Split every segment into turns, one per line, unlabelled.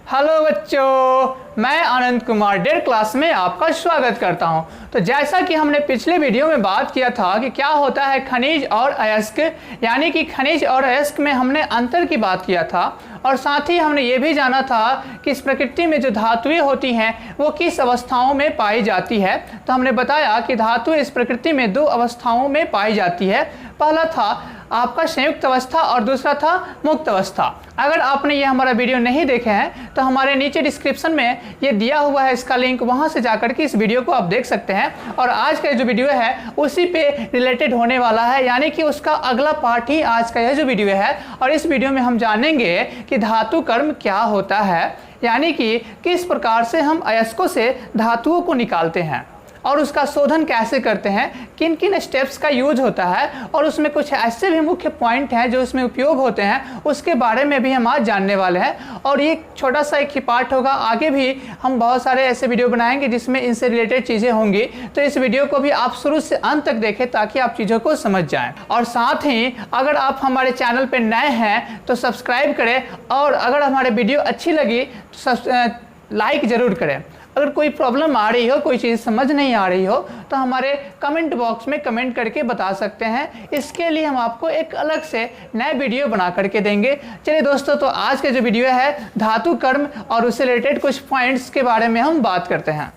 Hello बच्चों, मैं आनंद कुमार डेढ़ क्लास में आपका स्वागत करता हूं। तो जैसा कि हमने पिछले वीडियो में बात किया था कि क्या होता है खनिज और अयस्क, यानी कि खनिज और अयस्क में हमने अंतर की बात किया था और साथ ही हमने ये भी जाना था कि इस प्रकृति में जो धातुएं होती हैं वो किस अवस्थाओं में पाई जाती है। तो हमने बताया कि धातु इस प्रकृति में दो अवस्थाओं में पाई जाती है। पहला था आपका संयुक्त अवस्था और दूसरा था मुक्त अवस्था। अगर आपने ये हमारा वीडियो नहीं देखे हैं तो हमारे नीचे डिस्क्रिप्शन में ये दिया हुआ है इसका लिंक, वहाँ से जाकर के इस वीडियो को आप देख सकते हैं। और आज का जो वीडियो है उसी पे रिलेटेड होने वाला है, यानी कि उसका अगला पार्ट ही आज का यह जो वीडियो है। और इस वीडियो में हम जानेंगे कि धातु कर्म क्या होता है, यानी कि किस प्रकार से हम अयस्कों से धातुओं को निकालते हैं और उसका शोधन कैसे करते हैं, किन किन स्टेप्स का यूज होता है और उसमें कुछ ऐसे भी मुख्य पॉइंट हैं जो उसमें उपयोग होते हैं, उसके बारे में भी हम आज जानने वाले हैं। और ये छोटा सा एक ही पार्ट होगा, आगे भी हम बहुत सारे ऐसे वीडियो बनाएंगे जिसमें इनसे रिलेटेड चीज़ें होंगी। तो इस वीडियो को भी आप शुरू से अंत तक देखें ताकि आप चीज़ों को समझ जाएँ। और साथ ही अगर आप हमारे चैनल पर नए हैं तो सब्सक्राइब करें, और अगर हमारे वीडियो अच्छी लगी तो लाइक ज़रूर करें। अगर कोई प्रॉब्लम आ रही हो, कोई चीज़ समझ नहीं आ रही हो तो हमारे कमेंट बॉक्स में कमेंट करके बता सकते हैं। इसके लिए हम आपको एक अलग से नया वीडियो बना करके देंगे। चलिए दोस्तों, तो आज का जो वीडियो है धातु कर्म और उससे रिलेटेड कुछ पॉइंट्स के बारे में हम बात करते हैं।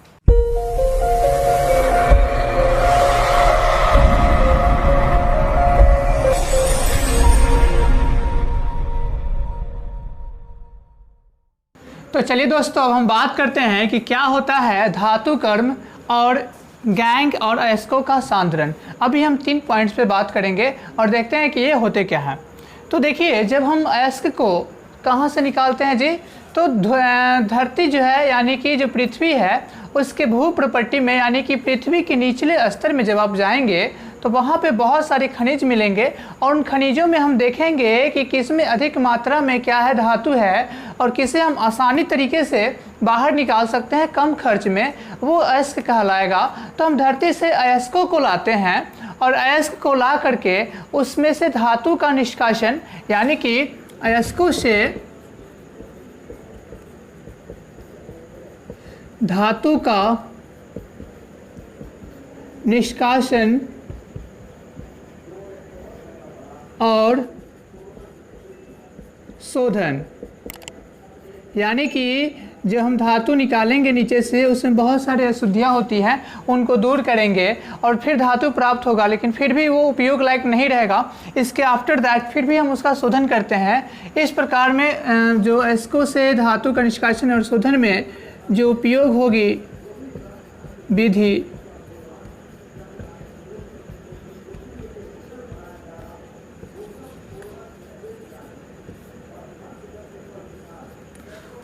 तो चलिए दोस्तों, अब हम बात करते हैं कि क्या होता है धातु कर्म और गैंग और अयस्कों का सांद्रण। अभी हम 3 पॉइंट्स पे बात करेंगे और देखते हैं कि ये होते क्या हैं। तो देखिए, जब हम अयस्क को कहाँ से निकालते हैं जी, तो धरती जो है यानी कि जो पृथ्वी है उसके भूप्रपट्टी में, यानी कि पृथ्वी के निचले स्तर में जब आप जाएंगे तो वहाँ पे बहुत सारे खनिज मिलेंगे और उन खनिजों में हम देखेंगे कि किस में अधिक मात्रा में क्या है धातु है और किसे हम आसानी तरीके से बाहर निकाल सकते हैं कम खर्च में, वो अयस्क कहलाएगा। तो हम धरती से अयस्कों को लाते हैं और अयस्क को ला करके उसमें से धातु का निष्कासन, यानी कि अयस्कों से धातु का निष्कासन और शोधन, यानी कि जो हम धातु निकालेंगे नीचे से उसमें बहुत सारी अशुद्धियाँ होती हैं, उनको दूर करेंगे और फिर धातु प्राप्त होगा, लेकिन फिर भी वो उपयोग लायक नहीं रहेगा। इसके आफ्टर दैट फिर भी हम उसका शोधन करते हैं। इस प्रकार में जो अयस्कों से धातु का निष्कासन और शोधन में जो उपयोग होगी विधि,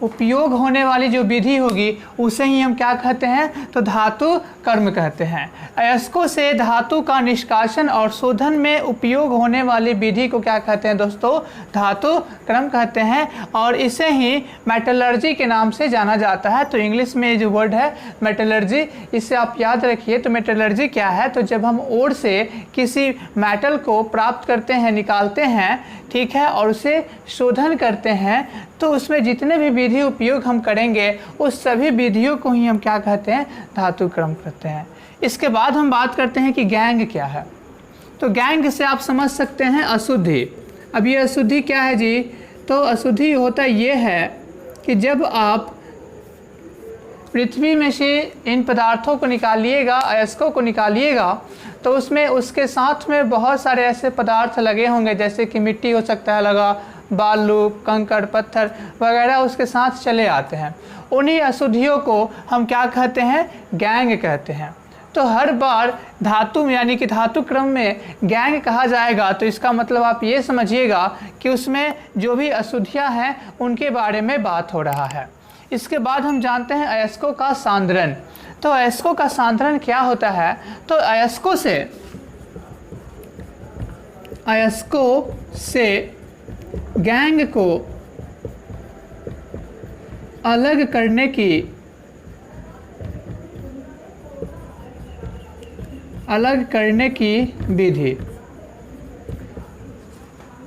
उपयोग होने वाली जो विधि होगी उसे ही हम क्या कहते हैं, तो धातु कर्म कहते हैं। अयस्कों से धातु का निष्कासन और शोधन में उपयोग होने वाली विधि को क्या कहते हैं दोस्तों, धातु कर्म कहते हैं। और इसे ही मेटलर्जी के नाम से जाना जाता है। तो इंग्लिश में जो वर्ड है मेटलर्जी, इसे आप याद रखिए। तो मेटलर्जी क्या है, तो जब हम ओर से किसी मेटल को प्राप्त करते हैं, निकालते हैं, ठीक है, और उसे शोधन करते हैं, तो उसमें जितने भी विधि उपयोग हम करेंगे उस सभी विधियों को ही हम क्या कहते हैं, धातु क्रम कहते हैं। इसके बाद हम बात करते हैं कि गैंग क्या है। तो गैंग से आप समझ सकते हैं अशुद्धि। अब ये अशुद्धि क्या है जी, तो अशुद्धि होता ये है कि जब आप पृथ्वी में से इन पदार्थों को निकालिएगा, अयस्कों को निकालिएगा, तो उसमें उसके साथ में बहुत सारे ऐसे पदार्थ लगे होंगे, जैसे कि मिट्टी हो सकता है लगा, बालू, कंकड़, पत्थर वगैरह उसके साथ चले आते हैं। उन्हीं अशुद्धियों को हम क्या कहते हैं, गैंग कहते हैं। तो हर बार धातु यानी कि धातु क्रम में गैंग कहा जाएगा तो इसका मतलब आप ये समझिएगा कि उसमें जो भी अशुद्धियाँ हैं उनके बारे में बात हो रहा है। इसके बाद हम जानते हैं अयस्कों का सांद्रण। तो अयस्कों का सांद्रण क्या होता है, तो अयस्कों से गैंग को अलग करने की विधि।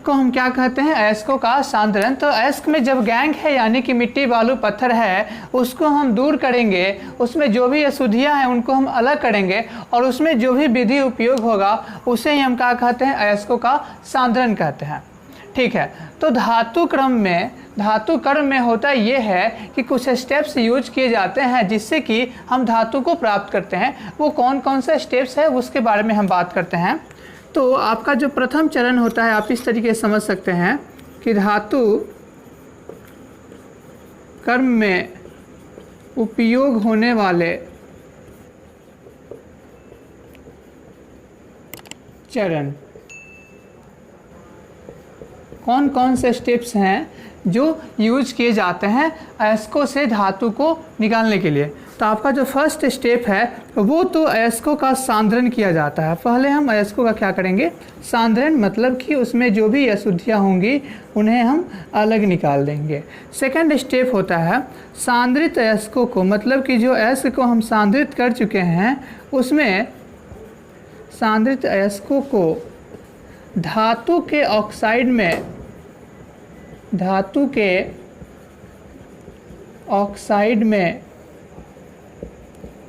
को हम क्या कहते हैं, अयस्कों का सांद्रण। तो अयस्क में जब गैंग है यानी कि मिट्टी बालू पत्थर है उसको हम दूर करेंगे, उसमें जो भी अशुद्धियाँ हैं उनको हम अलग करेंगे और उसमें जो भी विधि उपयोग होगा उसे ही हम क्या कहते हैं, अयस्कों का सांद्रण कहते हैं। ठीक है, तो धातु क्रम में होता ये है कि कुछ स्टेप्स यूज किए जाते हैं जिससे कि हम धातु को प्राप्त करते हैं। वो कौन कौन से स्टेप्स है उसके बारे में हम बात करते हैं। तो आपका जो प्रथम चरण होता है आप इस तरीके से समझ सकते हैं कि धातु कर्म में उपयोग होने वाले चरण कौन कौन से स्टेप्स हैं जो यूज किए जाते हैं अयस्कों से धातु को निकालने के लिए। तो आपका जो फर्स्ट स्टेप है वो तो अयस्कों का सांद्रण किया जाता है। पहले हम अयस्कों का क्या करेंगे, सांद्रण, मतलब कि उसमें जो भी अशुद्धियाँ होंगी उन्हें हम अलग निकाल देंगे। सेकंड स्टेप होता है सांद्रित अयस्कों को, मतलब कि जो अयस्क को हम सांद्रित कर चुके हैं उसमें सांद्रित अयस्कों को धातु के ऑक्साइड में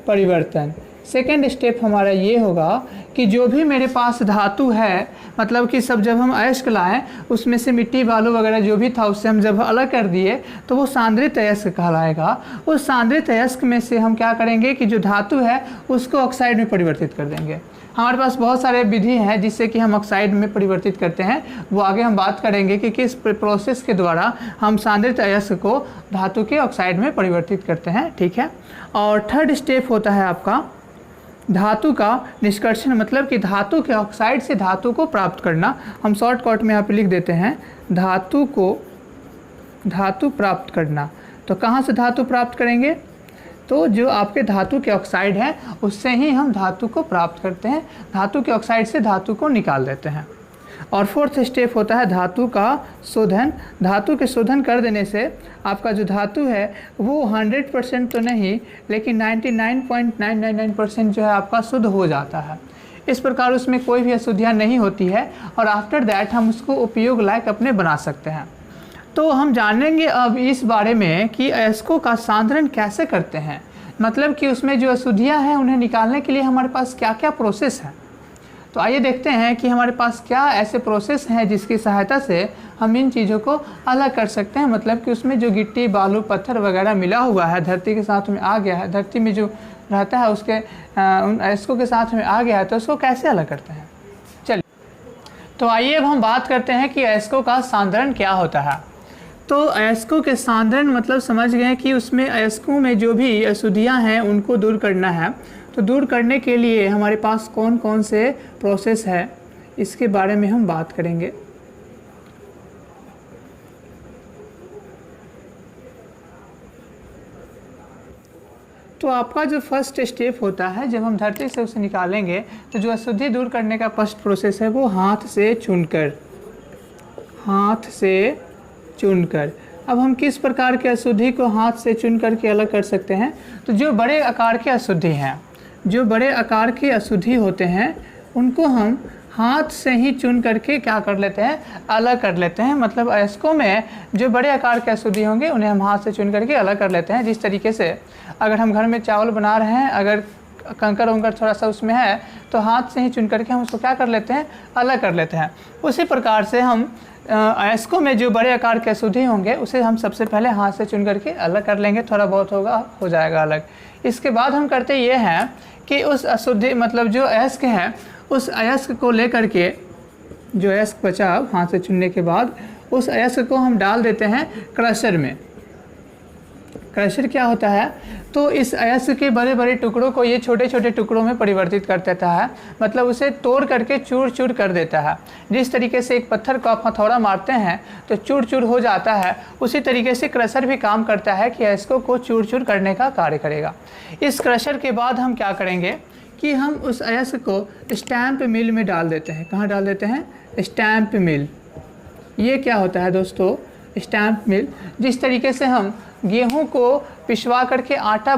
परिवर्तन। सेकेंड स्टेप हमारा ये होगा कि जो भी मेरे पास धातु है, मतलब कि सब जब हम अयस्क लाएं उसमें से मिट्टी बालू वगैरह जो भी था उससे हम जब अलग कर दिए तो वो सांद्रित अयस्क कहलाएगा। उस सांद्रित अयस्क में से हम क्या करेंगे कि जो धातु है उसको ऑक्साइड में परिवर्तित कर देंगे। हमारे पास बहुत सारे विधि हैं जिससे कि हम ऑक्साइड में परिवर्तित करते हैं, वो आगे हम बात करेंगे कि किस प्रोसेस के द्वारा हम सांद्रित अयस्क को धातु के ऑक्साइड में परिवर्तित करते हैं। ठीक है, और थर्ड स्टेप होता है आपका धातु का निष्कर्षण, मतलब कि धातु के ऑक्साइड से धातु को प्राप्त करना। हम शॉर्टकट में यहाँ पे लिख देते हैं धातु प्राप्त करना। तो कहाँ से धातु प्राप्त करेंगे, तो जो आपके धातु के ऑक्साइड हैं उससे ही हम धातु को प्राप्त करते हैं, धातु के ऑक्साइड से धातु को निकाल देते हैं। और फोर्थ स्टेप होता है धातु का शोधन। धातु के शोधन कर देने से आपका जो धातु है वो 100% तो नहीं लेकिन 99.999% जो है आपका शुद्ध हो जाता है। इस प्रकार उसमें कोई भी अशुद्धियाँ नहीं होती है और आफ्टर दैट हम उसको उपयोग लायक अपने बना सकते हैं। तो हम जानेंगे अब इस बारे में कि अयस्कों का सांद्रण कैसे करते हैं, मतलब कि उसमें जो अशुद्धियाँ हैं उन्हें निकालने के लिए हमारे पास क्या क्या प्रोसेस है। तो आइए देखते हैं कि हमारे पास क्या ऐसे प्रोसेस हैं जिसकी सहायता से हम इन चीज़ों को अलग कर सकते हैं। मतलब कि उसमें जो गिट्टी बालू पत्थर वगैरह मिला हुआ है धरती के साथ में आ गया है, धरती में जो रहता है उसके उन अयस्कों के साथ में आ गया है, तो उसको कैसे अलग करते हैं। चलिए, तो आइए अब हम बात करते हैं कि अयस्कों का सांद्रण क्या होता है। तो अयस्कों के सांद्रण मतलब समझ गए कि उसमें अयस्कों में जो भी अशुद्धियाँ हैं उनको दूर करना है। तो दूर करने के लिए हमारे पास कौन कौन से प्रोसेस है इसके बारे में हम बात करेंगे। तो आपका जो फर्स्ट स्टेप होता है जब हम धरती से उसे निकालेंगे तो जो अशुद्धि दूर करने का फर्स्ट प्रोसेस है वो हाथ से चुनकर। अब हम किस प्रकार के अशुद्धि को हाथ से चुन करके अलग कर सकते हैं, तो जो बड़े आकार के अशुद्धि हैं, जो बड़े आकार के अशुद्धि होते हैं उनको हम हाथ से ही चुन करके क्या कर लेते हैं, अलग कर लेते हैं। मतलब अयस्कों में जो बड़े आकार के अशुद्धि होंगे उन्हें हम हाथ से चुन करके अलग कर लेते हैं। जिस तरीके से अगर हम घर में चावल बना रहे हैं, अगर कंकर वंकर थोड़ा सा उसमें है तो हाथ से ही चुन करके हम उसको क्या कर लेते हैं, अलग कर लेते हैं। उसी प्रकार से हम अयस्कों में जो बड़े आकार के अशुद्धि होंगे उसे हम सबसे पहले हाथ से चुन करके अलग कर लेंगे, थोड़ा बहुत होगा हो जाएगा अलग। इसके बाद हम करते ये हैं कि उस अशुद्धि मतलब जो अयस्क है उस अयस्क को लेकर के, जो अयस्क बचा हाथ से चुनने के बाद उस अयस्क को हम डाल देते हैं क्रशर में। क्रशर क्या होता है, तो इस अयस्क के बड़े बड़े टुकड़ों को ये छोटे छोटे टुकड़ों में परिवर्तित कर देता है, मतलब उसे तोड़ करके चूर चूर कर देता है। जिस तरीके से एक पत्थर को आप हथौड़ा मारते हैं तो चूर चूर हो जाता है, उसी तरीके से क्रशर भी काम करता है कि अयस्कों को चूर चूर करने का कार्य करेगा। इस क्रशर के बाद हम क्या करेंगे कि हम उस अयस्क को स्टैम्प मिल में डाल देते हैं। कहाँ डाल देते हैं, स्टैम्प मिल। ये क्या होता है दोस्तों, स्टैम्प मिल। जिस तरीके से हम गेहूं को पिसवा करके आटा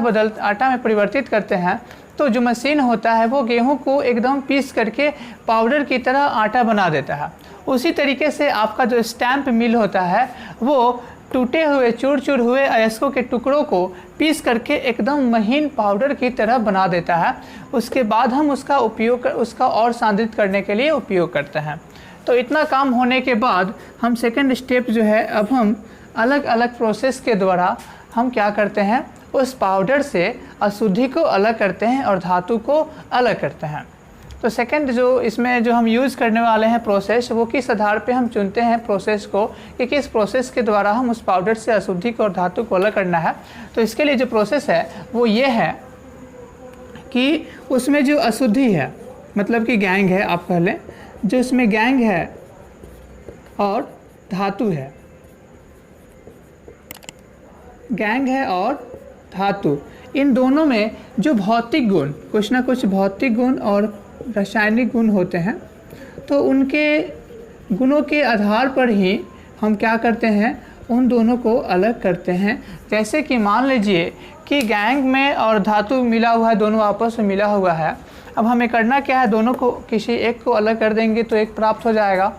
में परिवर्तित करते हैं, तो जो मशीन होता है वो गेहूं को एकदम पीस करके पाउडर की तरह आटा बना देता है। उसी तरीके से आपका जो स्टैम्प मिल होता है वो टूटे हुए चूर चूर हुए अयस्कों के टुकड़ों को पीस करके एकदम महीन पाउडर की तरह बना देता है। उसके बाद हम उसका और सांद्रित करने के लिए उपयोग करते हैं। तो इतना काम होने के बाद हम सेकंड स्टेप जो है, अब हम अलग अलग प्रोसेस के द्वारा हम क्या करते हैं, उस पाउडर से अशुद्धि को अलग करते हैं और धातु को अलग करते हैं। तो सेकंड जो इसमें जो हम यूज़ करने वाले हैं प्रोसेस, वो किस आधार पे हम चुनते हैं प्रोसेस को कि किस प्रोसेस के द्वारा हम उस पाउडर से अशुद्धि को और धातु को अलग करना है। तो इसके लिए जो प्रोसेस है वो ये है कि उसमें जो अशुद्धि है, मतलब कि गैंग है, आप कह लें, जो उसमें गैंग है और धातु है, गैंग है और धातु, इन दोनों में जो भौतिक गुण, कुछ ना कुछ भौतिक गुण और रासायनिक गुण होते हैं, तो उनके गुणों के आधार पर ही हम क्या करते हैं, उन दोनों को अलग करते हैं। जैसे कि मान लीजिए कि गैंग में और धातु मिला हुआ है, दोनों आपस में मिला हुआ है। अब हमें करना क्या है, दोनों को किसी एक को अलग कर देंगे तो एक प्राप्त हो जाएगा।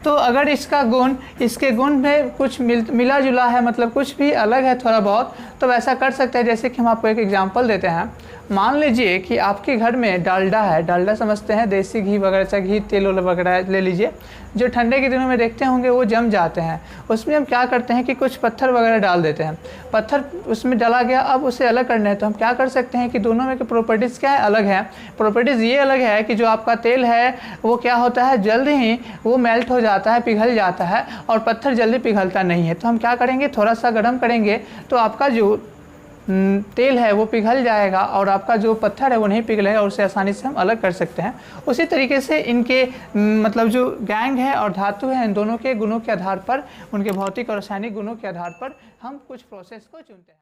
तो अगर इसका गुण इसके गुण में कुछ मिला जुला है, मतलब कुछ भी अलग है थोड़ा बहुत, तो वैसा कर सकते हैं। जैसे कि हम आपको एक एग्जांपल देते हैं। मान लीजिए कि आपके घर में डालडा है, डालडा समझते हैं, देसी घी वगैरह, चाहे घी तेल वगैरह ले लीजिए, जो ठंडे के दिनों में देखते होंगे वो जम जाते हैं। उसमें हम क्या करते हैं कि कुछ पत्थर वगैरह डाल देते हैं। पत्थर उसमें डाला गया, अब उसे अलग करना है तो हम क्या कर सकते हैं कि दोनों में के प्रॉपर्टीज़ क्या है, अलग है। प्रॉपर्टीज़ ये अलग है कि जो आपका तेल है वो क्या होता है, जल्द ही वो मेल्ट हो जाता है, पिघल जाता है, और पत्थर जल्दी पिघलता नहीं है। तो हम क्या करेंगे, थोड़ा सा गर्म करेंगे तो आपका जो तेल है वो पिघल जाएगा और आपका जो पत्थर है वो नहीं पिघलेगा, और उसे आसानी से हम अलग कर सकते हैं। उसी तरीके से इनके मतलब जो गैंग है और धातु है, इन दोनों के गुणों के आधार पर, उनके भौतिक और रासायनिक गुणों के आधार पर हम कुछ प्रोसेस को चुनते हैं।